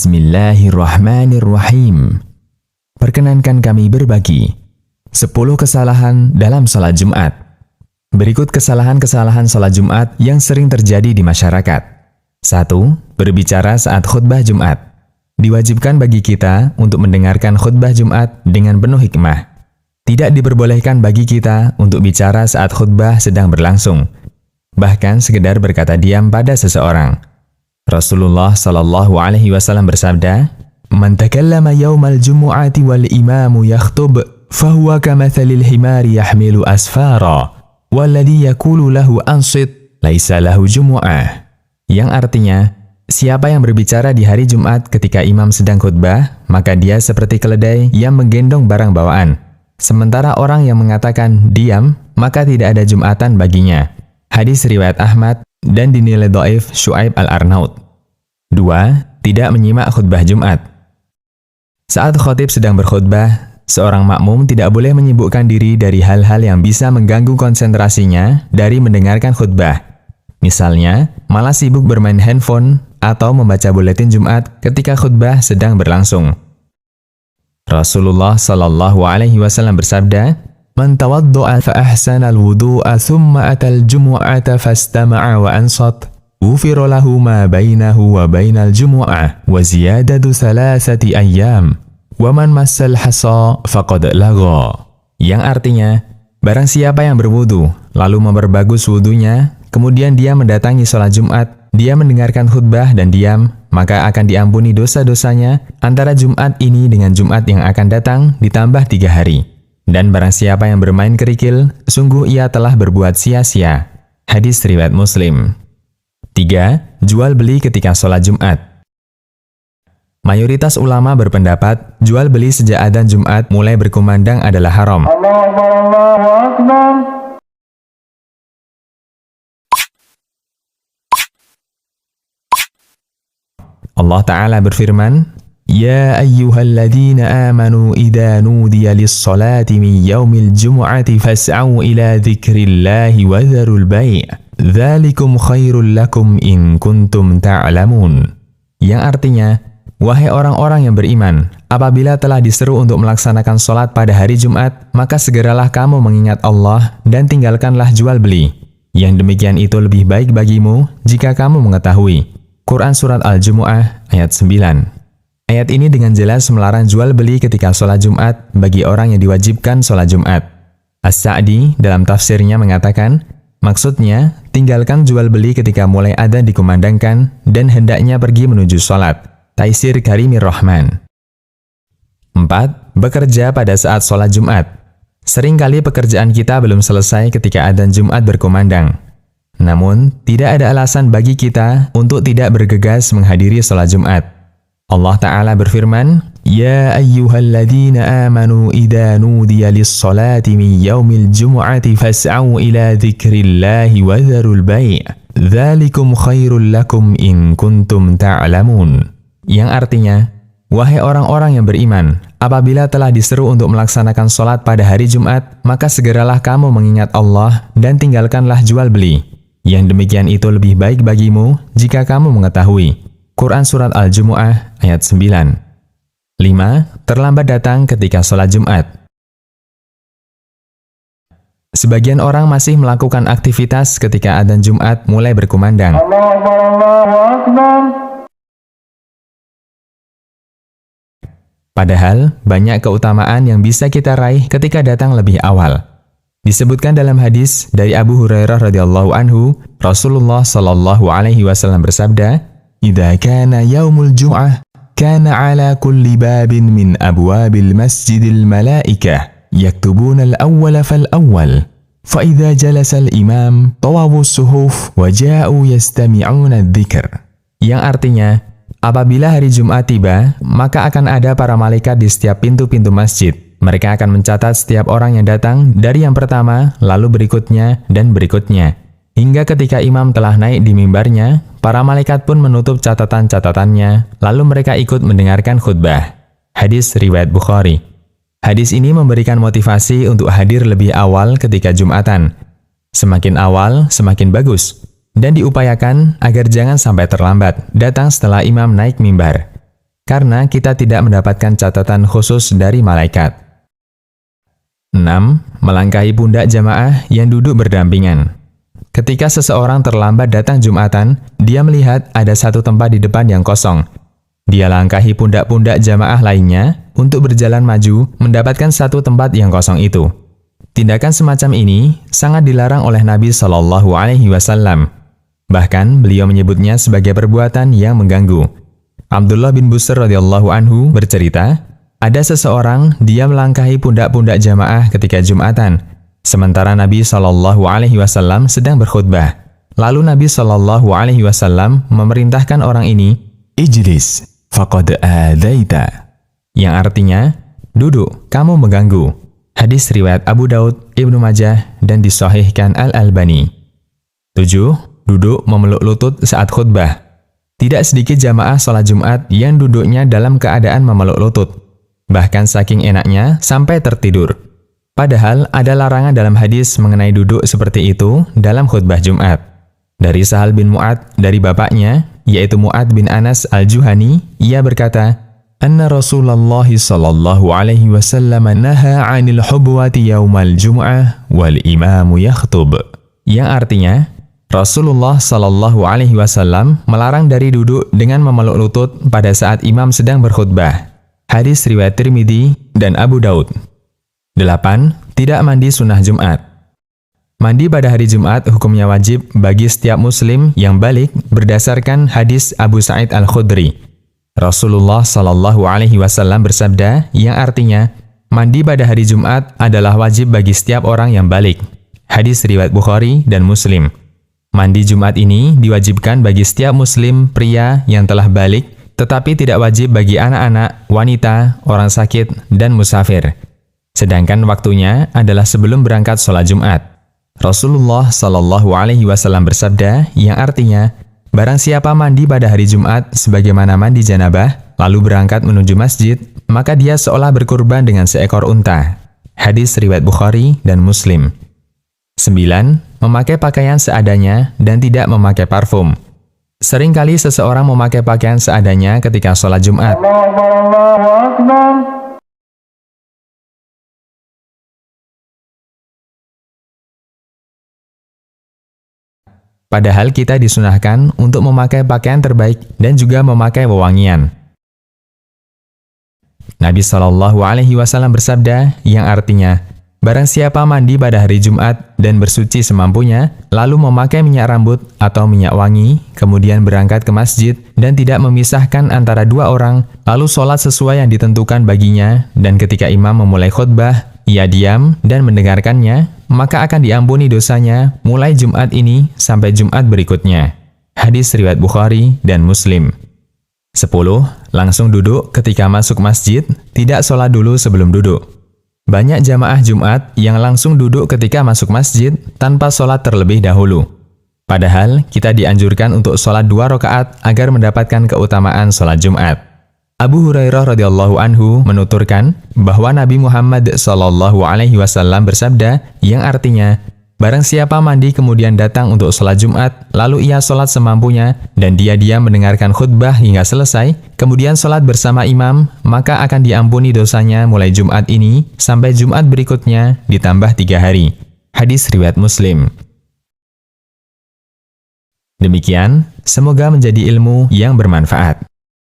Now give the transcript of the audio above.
Bismillahirrahmanirrahim. Perkenankan kami berbagi 10 kesalahan dalam salat Jumat. Berikut kesalahan-kesalahan salat Jumat yang sering terjadi di masyarakat. 1. Berbicara saat khutbah Jumat. Diwajibkan bagi kita untuk mendengarkan khutbah Jumat dengan penuh hikmah. Tidak diperbolehkan bagi kita untuk bicara saat khutbah sedang berlangsung, bahkan sekedar berkata diam pada seseorang. Rasulullah Shallallahu Alaihi Wasallam bersabda, "Man takallama yawmal jumu'ati wal imamu yakhtub, fahuwa kamathalil himari yahmilu asfara, walladhi yakulu lahu ansit, laisa lahu jumu'ah." Yang artinya, siapa yang berbicara di hari Jumat ketika imam sedang khutbah, maka dia seperti keledai yang menggendong barang bawaan. Sementara orang yang mengatakan diam, maka tidak ada Jumatan baginya. Hadis riwayat Ahmad dan dinilai dhaif Syu'aib al-Arnaud. 2. Tidak menyimak khutbah Jumat. Saat khatib sedang berkhutbah, seorang makmum tidak boleh menyibukkan diri dari hal-hal yang bisa mengganggu konsentrasinya dari mendengarkan khutbah. Misalnya, malah sibuk bermain handphone atau membaca buletin Jumat ketika khutbah sedang berlangsung. Rasulullah Shallallahu Alaihi Wasallam bersabda, "Man tawaddu'a fa ahsana al-wudu'a thumma atal jumu'ata fastama'a wa ansat, ghufira lahu ma bainahu wa bainal jumu'ah wa ziyadatu 3 ayyam, wa man massal hasa faqad lagha." Yang artinya, barang siapa yang berwudu lalu memperbagus wudunya, kemudian dia mendatangi sholat Jumat, dia mendengarkan khutbah dan diam, maka akan diampuni dosa-dosanya antara Jumat ini dengan Jumat yang akan datang ditambah 3 hari. Dan barang siapa yang bermain kerikil, sungguh ia telah berbuat sia-sia. Hadis riwayat Muslim. 3. Jual beli ketika sholat Jumat. Mayoritas ulama berpendapat, jual beli sejak adzan Jumat mulai berkumandang adalah haram. Allah Ta'ala berfirman, "Ya ayyuhalladzina amanu idza nudiya lis-salati min yaumil jumu'ati fas'au ila dzikrillahi wa dzarul bai', dzalikum khairul lakum in kuntum ta'lamun." Yang artinya, wahai orang-orang yang beriman, apabila telah diseru untuk melaksanakan sholat pada hari Jumat, maka segeralah kamu mengingat Allah dan tinggalkanlah jual beli. Yang demikian itu lebih baik bagimu jika kamu mengetahui. Quran Surat Al-Jumu'ah ayat 9. Ayat ini dengan jelas melarang jual beli ketika sholat Jumat bagi orang yang diwajibkan sholat Jumat. As-Sa'di dalam tafsirnya mengatakan, maksudnya tinggalkan jual beli ketika mulai adzan dikumandangkan dan hendaknya pergi menuju sholat. Taisir Karimir Rahman. 4. Bekerja pada saat sholat Jumat. Seringkali pekerjaan kita belum selesai ketika adzan Jumat berkumandang. Namun, tidak ada alasan bagi kita untuk tidak bergegas menghadiri sholat Jumat. Allah Ta'ala berfirman, "Ya ayyuhalladzina amanu idza nudiya lis-salati min yaumil jumu'ati fas'au ila dzikrillahi wa dzarul bai', dzalikum khairul lakum in kuntum ta'lamun." Yang artinya, wahai orang-orang yang beriman, apabila telah diseru untuk melaksanakan sholat pada hari Jumat, maka segeralah kamu mengingat Allah dan tinggalkanlah jual beli. Yang demikian itu lebih baik bagimu jika kamu mengetahui. Quran Surat Al-Jumu'ah ayat 9. 5. Terlambat datang ketika sholat Jumat. Sebagian orang masih melakukan aktivitas ketika adzan Jumat mulai berkumandang. Padahal, banyak keutamaan yang bisa kita raih ketika datang lebih awal. Disebutkan dalam hadis dari Abu Hurairah radhiyallahu anhu, Rasulullah Shallallahu Alaihi Wasallam bersabda, "Idza kana yaumul jum'ah, kana ala kulli babin min abwabil masjidil malaikah, yaktubuna al-awwala fal-awwal, fa idza jalasa al-imam, tawawu as-suhuf wa ja'u yastami'una adz-dzikr." Yang artinya, apabila hari Jumat tiba, maka akan ada para malaikat di setiap pintu-pintu masjid. Mereka akan mencatat setiap orang yang datang dari yang pertama, lalu berikutnya, dan berikutnya. Hingga ketika imam telah naik di mimbarnya, para malaikat pun menutup catatan-catatannya, lalu mereka ikut mendengarkan khutbah. Hadis riwayat Bukhari. Hadis ini memberikan motivasi untuk hadir lebih awal ketika Jumatan. Semakin awal, semakin bagus. Dan diupayakan agar jangan sampai terlambat, datang setelah imam naik mimbar. karena kita tidak mendapatkan catatan khusus dari malaikat. 6. Melangkahi pundak jamaah yang duduk berdampingan. Ketika seseorang terlambat datang Jumatan, dia melihat ada satu tempat di depan yang kosong. Dia langkahi pundak-pundak jamaah lainnya untuk berjalan maju mendapatkan satu tempat yang kosong itu. Tindakan semacam ini sangat dilarang oleh Nabi Shallallahu Alaihi Wasallam. Bahkan beliau menyebutnya sebagai perbuatan yang mengganggu. Abdullah bin Busr radhiyallahu anhu bercerita, ada seseorang dia melangkahi pundak-pundak jamaah ketika Jumatan, sementara Nabi Shallallahu Alaihi Wasallam sedang berkhutbah. Lalu Nabi Shallallahu Alaihi Wasallam memerintahkan orang ini, Ijlis, faqad adaita, yang artinya, duduk, kamu mengganggu. Hadis riwayat Abu Daud, Ibnu Majah, dan disahihkan Al-Albani. 7. Duduk memeluk lutut saat khutbah. Tidak sedikit jamaah sholat Jumat yang duduknya dalam keadaan memeluk lutut. Bahkan saking enaknya sampai tertidur. Padahal ada larangan dalam hadis mengenai duduk seperti itu dalam khutbah Jumat. Dari Sahal bin Mu'ad dari bapaknya, yaitu Mu'ad bin Anas al-Juhani, ia berkata, Anna Rasulullah sallallahu alaihi wasallam naha 'anil hubwati yaumal jum'ah wal imamu yakhtub. Yang artinya, Rasulullah sallallahu alaihi wasallam melarang dari duduk dengan memeluk lutut pada saat imam sedang berkhutbah. Hadis riwayat Tirmidzi dan Abu Daud. 8. Tidak mandi sunnah Jumat. Mandi pada hari Jumat hukumnya wajib bagi setiap muslim yang balik berdasarkan hadis Abu Sa'id Al-Khudri. Rasulullah Shallallahu Alaihi Wasallam bersabda yang artinya, mandi pada hari Jumat adalah wajib bagi setiap orang yang balik. Hadis riwayat Bukhari dan Muslim. Mandi Jumat ini diwajibkan bagi setiap muslim pria yang telah balik, tetapi tidak wajib bagi anak-anak, wanita, orang sakit, dan musafir. Sedangkan waktunya adalah sebelum berangkat sholat Jumat. Rasulullah Shallallahu Alaihi Wasallam bersabda yang artinya, barang siapa mandi pada hari Jumat sebagaimana mandi janabah, lalu berangkat menuju masjid, maka dia seolah berkurban dengan seekor unta. Hadis riwayat Bukhari dan Muslim. 9. Memakai pakaian seadanya dan tidak memakai parfum. Seringkali seseorang memakai pakaian seadanya ketika sholat Jumat. Padahal kita disunahkan untuk memakai pakaian terbaik dan juga memakai wewangian. Nabi Shallallahu Alaihi Wasallam bersabda yang artinya, barang siapa mandi pada hari Jumat dan bersuci semampunya, lalu memakai minyak rambut atau minyak wangi, kemudian berangkat ke masjid dan tidak memisahkan antara dua orang, lalu sholat sesuai yang ditentukan baginya, dan ketika imam memulai khutbah, ia diam dan mendengarkannya, maka akan diampuni dosanya mulai Jumat ini sampai Jumat berikutnya. Hadis riwayat Bukhari dan Muslim. 10. Langsung duduk ketika masuk masjid, tidak sholat dulu sebelum duduk. Banyak jamaah Jumat yang langsung duduk ketika masuk masjid tanpa sholat terlebih dahulu. Padahal kita dianjurkan untuk sholat 2 rakaat agar mendapatkan keutamaan sholat Jumat. Abu Hurairah radhiyallahu anhu menuturkan bahwa Nabi Muhammad sallallahu alaihi wasallam bersabda yang artinya, barang siapa mandi kemudian datang untuk sholat Jumat, lalu ia sholat semampunya dan dia diam mendengarkan khutbah hingga selesai, kemudian sholat bersama imam, maka akan diampuni dosanya mulai Jumat ini sampai Jumat berikutnya ditambah 3 hari. Hadis riwayat Muslim. Demikian, semoga menjadi ilmu yang bermanfaat.